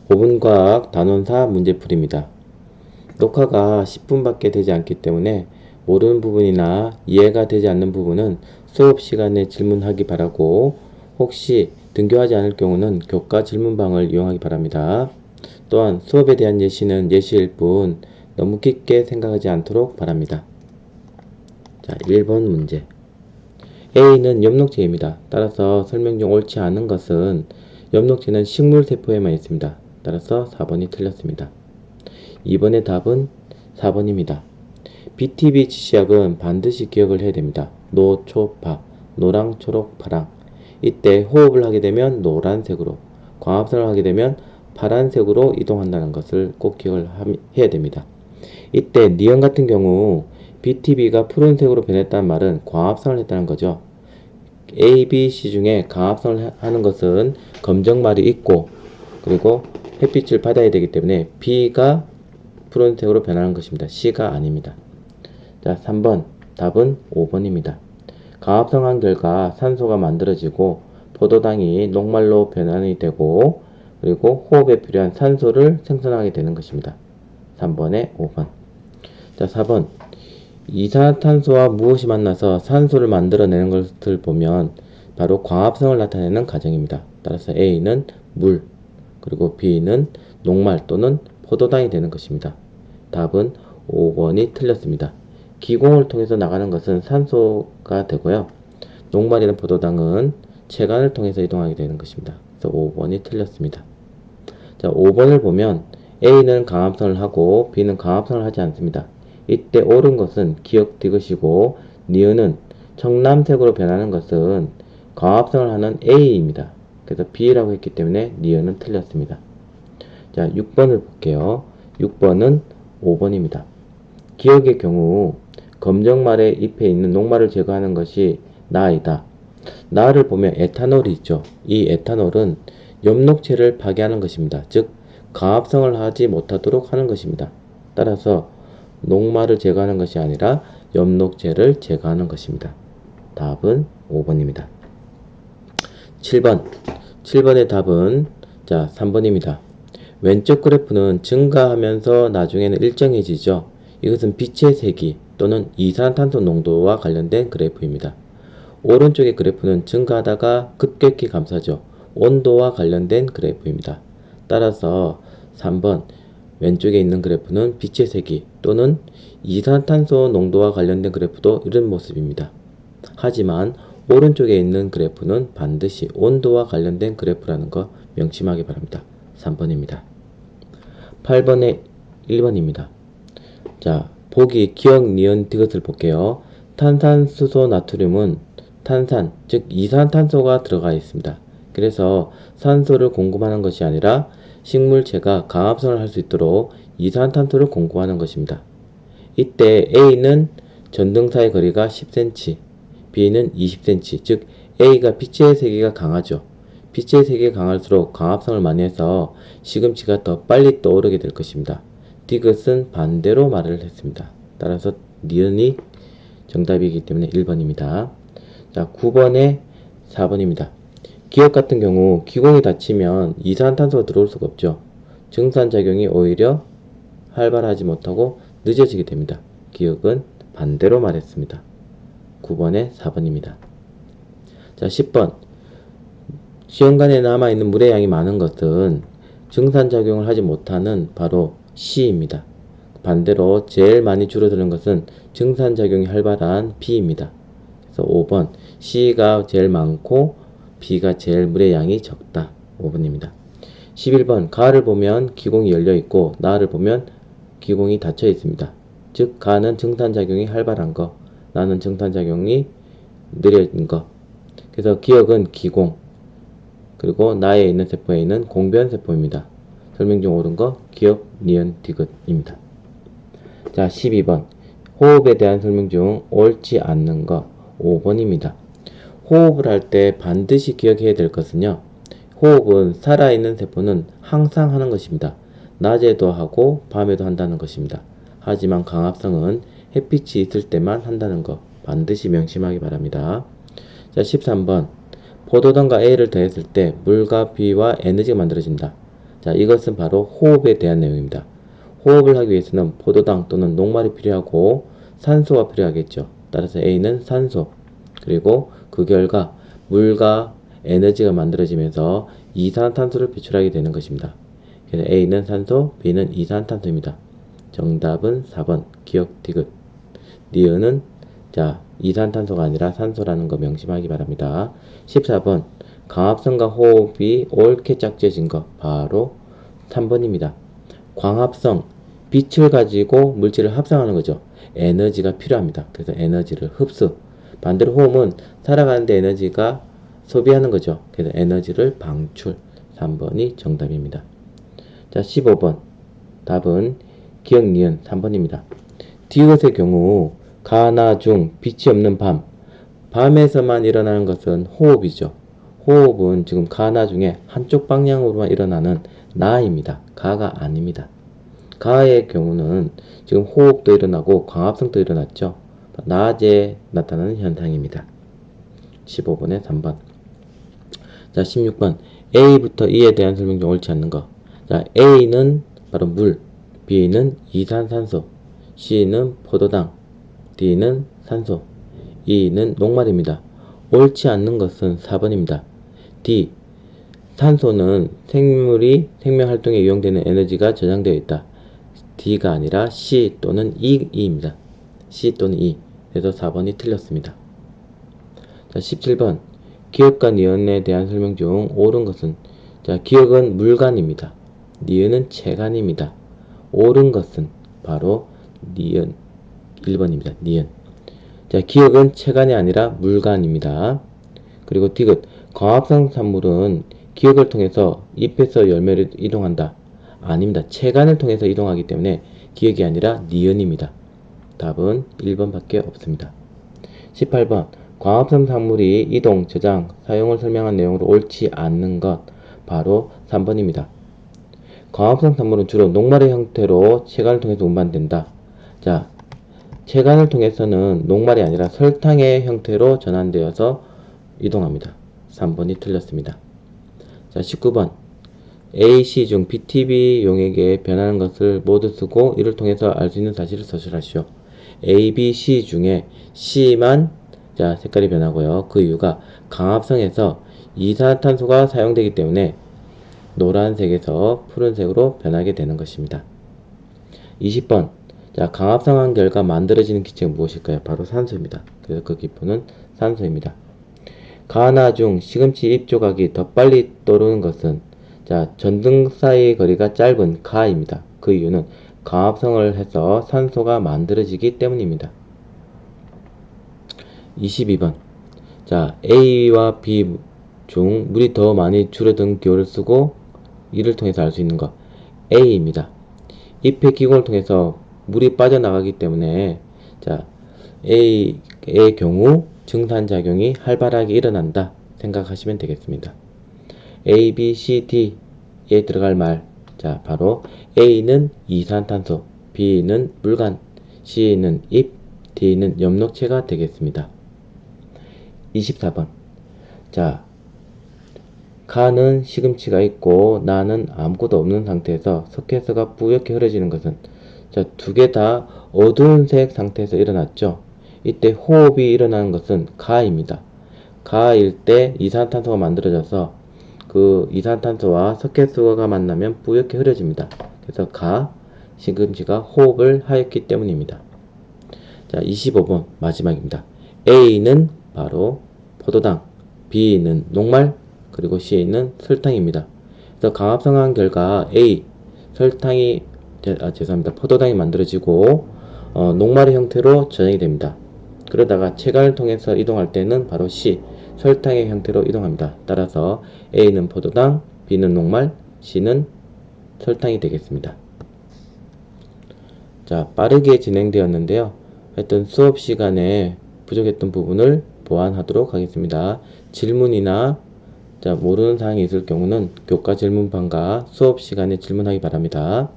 5분과학 단원사 문제풀이입니다. 녹화가 10분밖에 되지 않기 때문에 모르는 부분이나 이해가 되지 않는 부분은 수업 시간에 질문하기 바라고, 혹시 등교하지 않을 경우는 교과 질문방을 이용하기 바랍니다. 또한 수업에 대한 예시는 예시일 뿐 너무 깊게 생각하지 않도록 바랍니다. 자, 1번 문제. A는 엽록체입니다. 따라서 설명 중 옳지 않은 것은 엽록체는 식물세포에만 있습니다. 따라서 4번이 틀렸습니다. 2번의 답은 4번입니다. BTB 지시약은 반드시 기억을 해야 됩니다. 노, 초, 파, 노랑, 초록, 파랑. 이때 호흡을 하게 되면 노란색으로, 광합성을 하게 되면 파란색으로 이동한다는 것을 꼭 기억을 해야 됩니다. 이때 니온 같은 경우 BTB가 푸른색으로 변했다는 말은 광합성을 했다는 거죠. A, B, C 중에 광합성을 하는 것은 검정말이 있고, 그리고 햇빛을 받아야 되기 때문에 B가 푸른색으로 변하는 것입니다. C가 아닙니다. 자, 3번 답은 5번입니다. 광합성한 결과 산소가 만들어지고 포도당이 녹말로 변환이 되고, 그리고 호흡에 필요한 산소를 생성하게 되는 것입니다. 3번에 5번. 자, 4번. 이산화탄소와 무엇이 만나서 산소를 만들어내는 것을 보면 바로 광합성을 나타내는 과정입니다. 따라서 A는 물, 그리고 B는 녹말 또는 포도당이 되는 것입니다. 답은 5번이 틀렸습니다. 기공을 통해서 나가는 것은 산소가 되고요. 녹말이나 포도당은 체관을 통해서 이동하게 되는 것입니다. 그래서 5번이 틀렸습니다. 자, 5번을 보면 A는 광합성을 하고 B는 광합성을 하지 않습니다. 이때 옳은 것은 기억 디귿이고, 니은은 청남색으로 변하는 것은 광합성을 하는 A입니다. 그래서 B라고 했기 때문에 니은은 틀렸습니다. 자, 6번을 볼게요. 6번은 5번입니다. 기억의 경우 검정말의 잎에 있는 녹말을 제거하는 것이 나이다. 나를 보면 에탄올이 있죠. 이 에탄올은 엽록체를 파괴하는 것입니다. 즉 광합성을 하지 못하도록 하는 것입니다. 따라서 녹말을 제거하는 것이 아니라 엽록체를 제거하는 것입니다. 답은 5번입니다. 7번. 7번의 답은 3번입니다. 왼쪽 그래프는 증가하면서 나중에는 일정해지죠. 이것은 빛의 세기 또는 이산화탄소 농도와 관련된 그래프입니다. 오른쪽의 그래프는 증가하다가 급격히 감소하죠. 온도와 관련된 그래프입니다. 따라서 3번 왼쪽에 있는 그래프는 빛의 세기 또는 이산화탄소 농도와 관련된 그래프도 이런 모습입니다. 하지만 오른쪽에 있는 그래프는 반드시 온도와 관련된 그래프라는 거 명심하기 바랍니다. 3번입니다. 8번에 1번입니다. 자, 보기 기억, 니은, 디귿을 볼게요. 탄산수소 나트륨은 탄산, 즉 이산탄소가 들어가 있습니다. 그래서 산소를 공급하는 것이 아니라 식물체가 광합성을 할 수 있도록 이산탄소를 공급하는 것입니다. 이때 A는 전등사의 거리가 10cm, B는 20cm, 즉 A가 빛의 세기가 강하죠. 빛의 세기가 강할수록 광합성을 많이 해서 시금치가 더 빨리 떠오르게 될 것입니다. 디귿은 반대로 말을 했습니다. 따라서 니은이 정답이기 때문에 1번입니다. 자, 9번에 4번입니다. 기억 같은 경우 기공이 닫히면 이산화탄소가 들어올 수가 없죠. 증산작용이 오히려 활발하지 못하고 늦어지게 됩니다. 기억은 반대로 말했습니다. 9번에 4번입니다. 자, 10번. 시험관에 남아있는 물의 양이 많은 것은 증산작용을 하지 못하는 바로 C입니다. 반대로 제일 많이 줄어드는 것은 증산작용이 활발한 B입니다. 그래서 5번 C가 제일 많고 B가 제일 물의 양이 적다. 5번입니다. 11번 가를 보면 기공이 열려있고 나를 보면 기공이 닫혀 있습니다. 즉 가는 증산작용이 활발한 거, 나는 증산작용이 느린 거. 그래서 기억은 기공, 그리고 나에 있는 세포에 있는 공변세포입니다. 설명 중 옳은 거 기억, 니은, 디귿입니다. 자, 12번 호흡에 대한 설명 중 옳지 않는 거 5번입니다. 호흡을 할 때 반드시 기억해야 될 것은요, 호흡은 살아있는 세포는 항상 하는 것입니다. 낮에도 하고 밤에도 한다는 것입니다. 하지만 광합성은 햇빛이 있을 때만 한다는 거 반드시 명심하기 바랍니다. 자, 13번 포도당과 A를 더했을 때 물과 B와 에너지가 만들어진다. 자, 이것은 바로 호흡에 대한 내용입니다. 호흡을 하기 위해서는 포도당 또는 녹말이 필요하고 산소가 필요하겠죠. 따라서 A는 산소, 그리고 그 결과 물과 에너지가 만들어지면서 이산화탄소를 배출하게 되는 것입니다. 그래서 A는 산소, B는 이산화탄소입니다. 정답은 4번 기억 디귿. 니은은 자 이산탄소가 아니라 산소라는 거 명심하기 바랍니다. 14번 광합성과 호흡이 옳게 짝지어진 거 바로 3번입니다. 광합성, 빛을 가지고 물질을 합성하는 거죠. 에너지가 필요합니다. 그래서 에너지를 흡수. 반대로 호흡은 살아가는데 에너지가 소비하는 거죠. 그래서 에너지를 방출. 3번이 정답입니다. 자, 15번 답은 기억 니은 3번입니다. 디귿의 경우 가나 중 빛이 없는 밤, 밤에서만 일어나는 것은 호흡이죠. 호흡은 지금 가나 중에 한쪽 방향으로만 일어나는 나입니다. 가가 아닙니다. 가의 경우는 지금 호흡도 일어나고 광합성도 일어났죠. 낮에 나타나는 현상입니다. 15번에 3번. 자, 16번 A부터 E에 대한 설명 중 옳지 않는 거. 자, A는 바로 물, B는 이산산소, C는 포도당, D는 산소, E는 녹말입니다. 옳지 않는 것은 4번입니다. D. 산소는 생물이 생명활동에 이용되는 에너지가 저장되어 있다. D가 아니라 C 또는 E입니다. C 또는 E. 그래서 4번이 틀렸습니다. 자, 17번. 기억과 니은에 대한 설명 중 옳은 것은 자, 기억은 물간입니다. 니은은 체간입니다. 옳은 것은 바로 니은 1번입니다. 니은. 자, 기억은 체간이 아니라 물간입니다. 그리고 디귿. 광합성 산물은 기억을 통해서 잎에서 열매를 이동한다. 아닙니다. 체간을 통해서 이동하기 때문에 기억이 아니라 니은입니다. 답은 1번밖에 없습니다. 18번. 광합성 산물이 이동, 저장, 사용을 설명한 내용으로 옳지 않는 것 바로 3번입니다. 광합성 산물은 주로 녹말의 형태로 체간을 통해서 운반된다. 자, 체간을 통해서는 녹말이 아니라 설탕의 형태로 전환되어서 이동합니다. 3번이 틀렸습니다. 자, 19번. A, C 중 BTB 용액에 변하는 것을 모두 쓰고 이를 통해서 알 수 있는 사실을 서술하시오. A, B, C 중에 C만 자, 색깔이 변하고요. 그 이유가 광합성에서 이산화탄소가 사용되기 때문에 노란색에서 푸른색으로 변하게 되는 것입니다. 20번. 자, 광합성한 결과 만들어지는 기체가 무엇일까요? 바로 산소입니다. 그래서 그 기포는 산소입니다. 가나 중 시금치 잎 조각이 더 빨리 떠오르는 것은 자, 전등 사이의 거리가 짧은 가입니다. 그 이유는 광합성을 해서 산소가 만들어지기 때문입니다. 22번. 자, A와 B 중 물이 더 많이 줄어든 기호를 쓰고 이를 통해서 알 수 있는 것 A입니다. 잎의 기공을 통해서 물이 빠져나가기 때문에 자, A의 경우 증산작용이 활발하게 일어난다 생각하시면 되겠습니다. A, B, C, D에 들어갈 말. 자, 바로 A는 이산탄소, B는 물간, C는 잎, D는 엽록체가 되겠습니다. 24번. 자, 가는 시금치가 있고 나는 아무것도 없는 상태에서 석회서가 뿌옇게 흐려지는 것은 자, 두 개 다 어두운 색 상태에서 일어났죠. 이때 호흡이 일어나는 것은 가입니다. 가일 때 이산탄소가 만들어져서 그 이산탄소와 석회수소가 만나면 뿌옇게 흐려집니다. 그래서 가, 시금치가 호흡을 하였기 때문입니다. 자, 25번 마지막입니다. A는 바로 포도당, B는 녹말, 그리고 C는 설탕입니다. 그래서 광합성한 결과 A, 설탕이 죄송합니다. 포도당이 만들어지고 녹말의 형태로 전형이 됩니다. 그러다가 체간을 통해서 이동할 때는 바로 C, 설탕의 형태로 이동합니다. 따라서 A는 포도당, B는 녹말, C는 설탕이 되겠습니다. 자, 빠르게 진행되었는데요. 하여튼 수업 시간에 부족했던 부분을 보완하도록 하겠습니다. 질문이나 자, 모르는 사항이 있을 경우는 교과 질문반과 수업 시간에 질문하기 바랍니다.